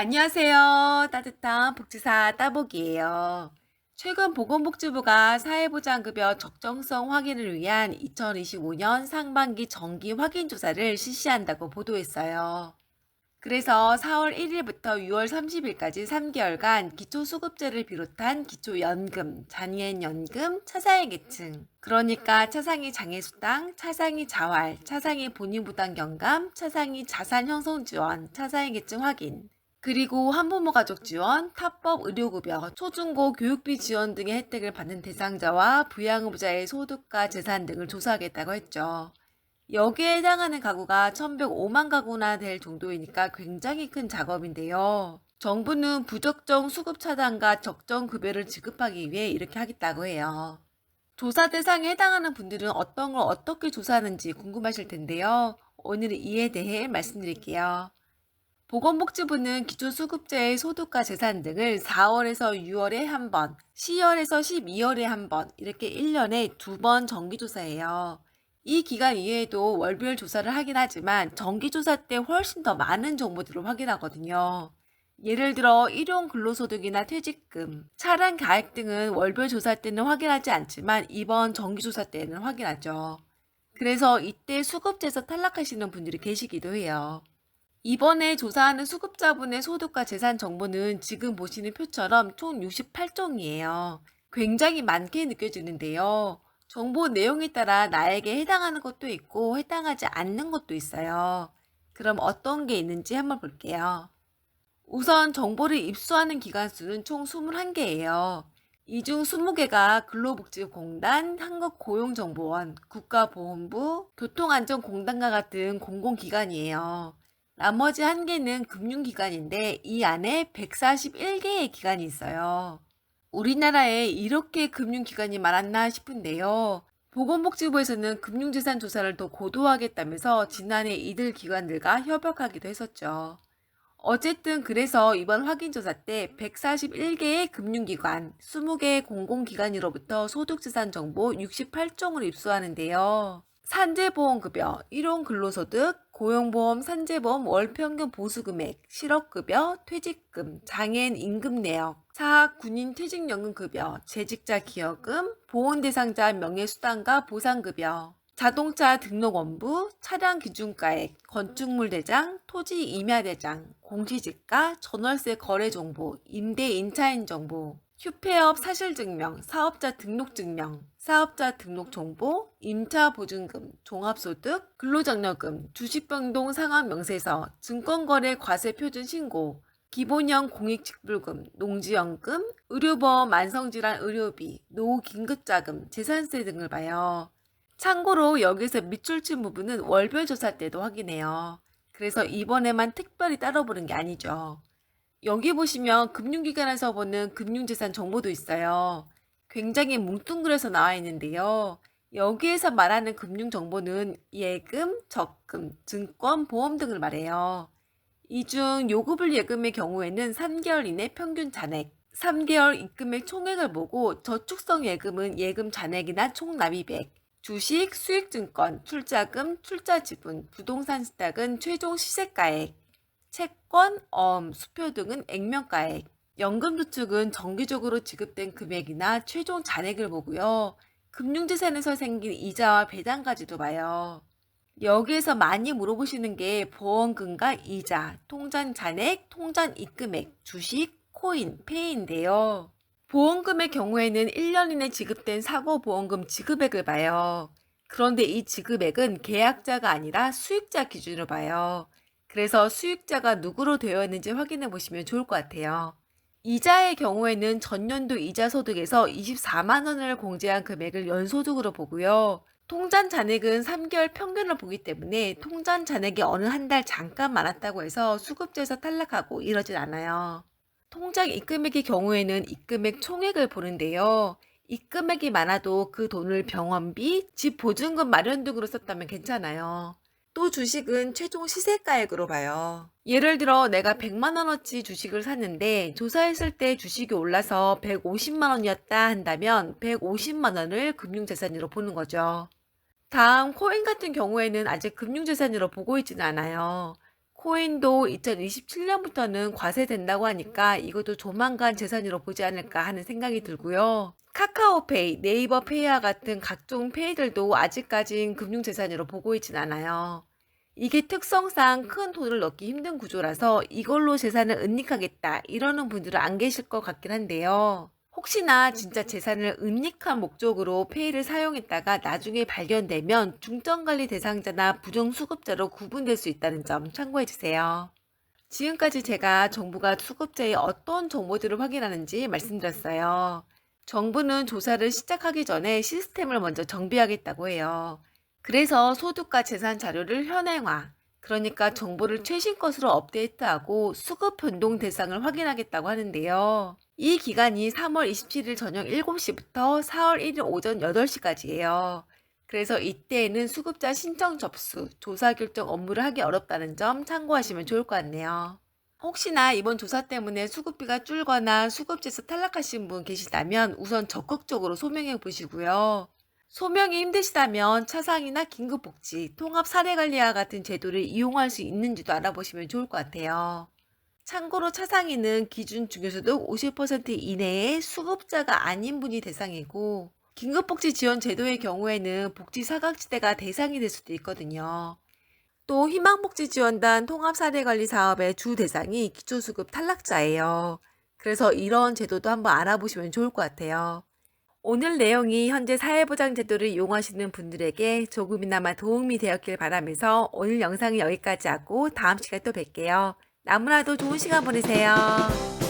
안녕하세요. 따뜻한 복지사 따복이에요. 최근 보건복지부가 사회보장급여 적정성 확인을 위한 2025년 상반기 정기 확인 조사를 실시한다고 보도했어요. 그래서 4월 1일부터 6월 30일까지 3개월간 기초수급제를 비롯한 기초연금, 장애인연금, 차상위 계층, 그러니까 차상위 장애수당, 차상위 자활, 차상위 본인부담경감, 차상위 자산형성지원, 차상위 계층 확인, 그리고 한부모 가족 지원, 타법 의료급여, 초중고 교육비 지원 등의 혜택을 받는 대상자와 부양의무자의 소득과 재산 등을 조사하겠다고 했죠. 여기에 해당하는 가구가 1105만 가구나 될 정도이니까 굉장히 큰 작업인데요. 정부는 부적정 수급 차단과 적정 급여를 지급하기 위해 이렇게 하겠다고 해요. 조사 대상에 해당하는 분들은 어떤 걸 어떻게 조사하는지 궁금하실 텐데요. 오늘은 이에 대해 말씀드릴게요. 보건복지부는 기초수급자의 소득과 재산 등을 4월에서 6월에 한 번, 10월에서 12월에 한 번, 이렇게 1년에 2번 정기조사해요. 이 기간 이외에도 월별 조사를 하긴 하지만 정기조사 때 훨씬 더 많은 정보들을 확인하거든요. 예를 들어 일용 근로소득이나 퇴직금, 차량 가액 등은 월별 조사 때는 확인하지 않지만 이번 정기조사 때는 확인하죠. 그래서 이때 수급제에서 탈락하시는 분들이 계시기도 해요. 이번에 조사하는 수급자분의 소득과 재산 정보는 지금 보시는 표처럼 총 68종이에요. 굉장히 많게 느껴지는데요. 정보 내용에 따라 나에게 해당하는 것도 있고 해당하지 않는 것도 있어요. 그럼 어떤 게 있는지 한번 볼게요. 우선 정보를 입수하는 기관 수는 총 21개예요. 이 중 20개가 근로복지공단, 한국고용정보원, 국가보훈부, 교통안전공단과 같은 공공기관이에요. 나머지 1개는 금융기관인데 이 안에 141개의 기관이 있어요. 우리나라에 이렇게 금융기관이 많았나 싶은데요. 보건복지부에서는 금융재산 조사를 더 고도화하겠다면서 지난해 이들 기관들과 협약하기도 했었죠. 어쨌든 그래서 이번 확인조사 때 141개의 금융기관, 20개의 공공기관으로부터 소득재산 정보 68종을 입수하는데요. 산재보험급여, 일용근로소득, 고용보험, 산재보험 월평균 보수금액, 실업급여, 퇴직금, 장애인 임금내역, 사학 군인 퇴직연금급여, 재직자 기여금, 보훈대상자 명예수당과 보상급여, 자동차 등록원부, 차량 기준가액, 건축물 대장, 토지 임야 대장, 공시지가, 전월세 거래 정보, 임대 임차인 정보, 휴폐업 사실증명, 사업자 등록증명, 사업자 등록정보, 임차보증금, 종합소득, 근로장려금, 주식변동 상환명세서, 증권거래 과세표준 신고, 기본형 공익직불금, 농지연금, 의료보험 만성질환 의료비, 노후긴급자금, 재산세 등을 봐요. 참고로 여기서 밑줄 친 부분은 월별 조사 때도 확인해요. 그래서 이번에만 특별히 따로 보는 게 아니죠. 여기 보시면 금융기관에서 보는 금융재산 정보도 있어요. 굉장히 뭉뚱그려서 나와 있는데요. 여기에서 말하는 금융정보는 예금, 적금, 증권, 보험 등을 말해요. 이 중 요구불 예금의 경우에는 3개월 이내 평균 잔액, 3개월 입금액 총액을 보고 저축성 예금은 예금 잔액이나 총납입액, 주식, 수익증권, 출자금, 출자지분, 부동산 시탁은 최종 시세가액, 채권, 수표 등은 액면가액, 연금저축은 정기적으로 지급된 금액이나 최종 잔액을 보고요. 금융재산에서 생긴 이자와 배당까지도 봐요. 여기에서 많이 물어보시는 게 보험금과 이자, 통장 잔액, 통장 입금액, 주식, 코인, 페이인데요. 보험금의 경우에는 1년 이내 지급된 사고보험금 지급액을 봐요. 그런데 이 지급액은 계약자가 아니라 수익자 기준으로 봐요. 그래서 수익자가 누구로 되어 있는지 확인해 보시면 좋을 것 같아요. 이자의 경우에는 전년도 이자 소득에서 24만 원을 공제한 금액을 연소득으로 보고요. 통장 잔액은 3개월 평균을 보기 때문에 통장 잔액이 어느 한 달 잠깐 많았다고 해서 수급제에서 탈락하고 이러진 않아요. 통장 입금액의 경우에는 입금액 총액을 보는데요. 입금액이 많아도 그 돈을 병원비, 집 보증금 마련 등으로 썼다면 괜찮아요. 또 주식은 최종 시세가액으로 봐요. 예를 들어 내가 100만 원어치 주식을 샀는데 조사했을 때 주식이 올라서 150만 원이었다 한다면 150만 원을 금융자산으로 보는 거죠. 다음 코인 같은 경우에는 아직 금융자산으로 보고 있지는 않아요. 코인도 2027년부터는 과세된다고 하니까 이것도 조만간 재산으로 보지 않을까 하는 생각이 들고요. 카카오페이, 네이버 페이와 같은 각종 페이들도 아직까진 금융재산으로 보고 있진 않아요. 이게 특성상 큰 돈을 넣기 힘든 구조라서 이걸로 재산을 은닉하겠다 이러는 분들은 안 계실 것 같긴 한데요. 혹시나 진짜 재산을 은닉한 목적으로 페이를 사용했다가 나중에 발견되면 중점관리 대상자나 부정수급자로 구분될 수 있다는 점 참고해주세요. 지금까지 제가 정부가 수급자의 어떤 정보들을 확인하는지 말씀드렸어요. 정부는 조사를 시작하기 전에 시스템을 먼저 정비하겠다고 해요. 그래서 소득과 재산 자료를 현행화, 그러니까 정보를 최신 것으로 업데이트하고 수급 변동 대상을 확인하겠다고 하는데요. 이 기간이 3월 27일 저녁 7시부터 4월 1일 오전 8시까지예요. 그래서 이때에는 수급자 신청 접수, 조사 결정 업무를 하기 어렵다는 점 참고하시면 좋을 것 같네요. 혹시나 이번 조사 때문에 수급비가 줄거나 수급제에서 탈락하신 분 계시다면 우선 적극적으로 소명해 보시고요. 소명이 힘드시다면 차상이나 긴급복지, 통합사례관리와 같은 제도를 이용할 수 있는지도 알아보시면 좋을 것 같아요. 참고로 차상위는 기준 중에서도 50% 이내의 수급자가 아닌 분이 대상이고 긴급복지 지원 제도의 경우에는 복지 사각지대가 대상이 될 수도 있거든요. 또 희망복지지원단 통합사례관리 사업의 주 대상이 기초수급 탈락자예요. 그래서 이런 제도도 한번 알아보시면 좋을 것 같아요. 오늘 내용이 현재 사회보장제도를 이용하시는 분들에게 조금이나마 도움이 되었길 바라면서 오늘 영상은 여기까지 하고 다음 시간에 또 뵐게요. 너무나도 좋은 시간 보내세요.